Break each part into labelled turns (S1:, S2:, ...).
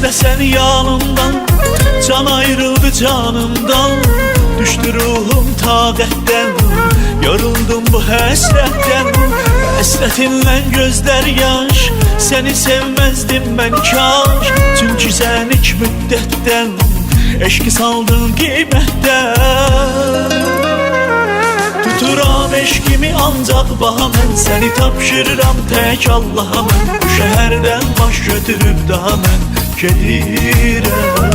S1: de sen yanımdan, can ayrıldı canımdan. Düştü ruhum taqətdən, yoruldum bu həsrətdən. Həsrətinlə gözlər yaş, səni sevməzdim mən kaş. Çünki sən ilk müddətdən eşki saldın qiymətdən. Tuturam eşkimi ancaq baha mən, səni tapşırıram tək Allaha mən. Bu şəhərdən baş götürüb daha mən gedirəm.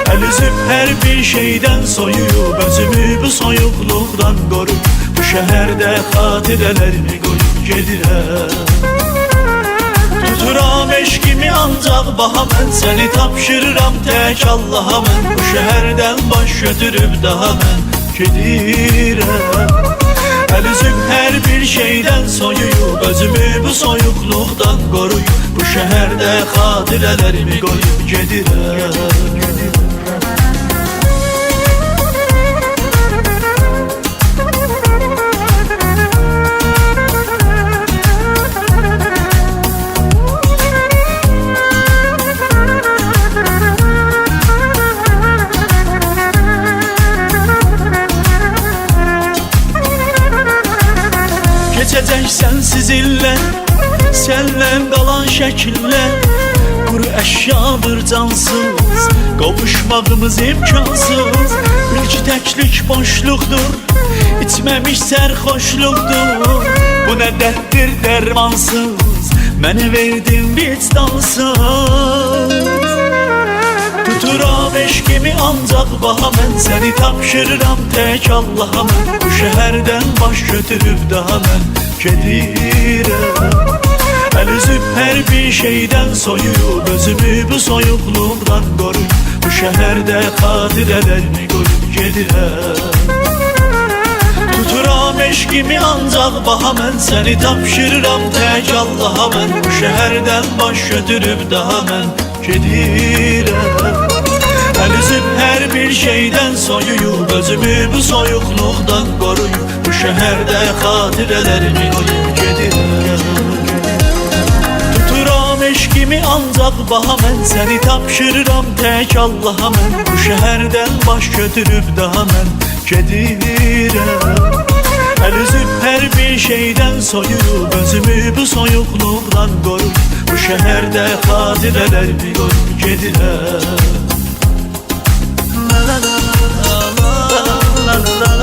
S1: Əl üzüb hər bir şeydən soyuyub, özümü bu soyuqluqdan qorub. Bu şəhərdə xatirələrimi qoyub gedirəm. Tuturam eşkimi ancaq baha mən, səni tapşırıram tək Allaha mən. Bu şəhərdən baş götürüb daha mən gedirəm. Əl üzüb hər bir şeydən soyuyub, özümü bu soyuqluqdan qoruyub. Bu şəhərdə xatirələrimi qoyub gedirəm. Keçəcək sənsiz illər, sənlən qalan şəkillər. Quru əşyadır cansız, qovuşmağımız imkansız. Bil ki təklik boşluqdur, içməmiş sərxoşluqdur. Bu nə dərddir dərmansız, mənə verdin vicdansız. Tuturam eşkimi ancaq baha mən, səni tapşırıram tək Allaha mən. Bu şəhərdən baş götürüb daha mən gedirəm. Əl üzüb hər bir şeydən soyuyub, özümü bu soyuqluqdan qoruyub. Bu şəhərdə xatirələrimi qoyub gedirəm. Tuturam eşkimi ancaq baha mən, səni tapşırıram tək Allaha mən. Bu şəhərdən baş götürüb daha mən gedirəm. Əl üzüb hər bir şeydən soyuyub, özümü bu soyuqluqdan qoruyub. Bu şəhərdə xatirələrimi qoyub gedirəm. Tuturam eşkimi ancaq baha mən, səni tapşırıram tək Allaha mən. Bu şəhərdən baş götürüb daha mən gedirəm. Əl üzüb hər bir şeydən soyuyub, özümü bu soyuqluqdan qoruyub. Bu şəhərdə xatirələrimi qoyub gedirəm. La la la la la la la la.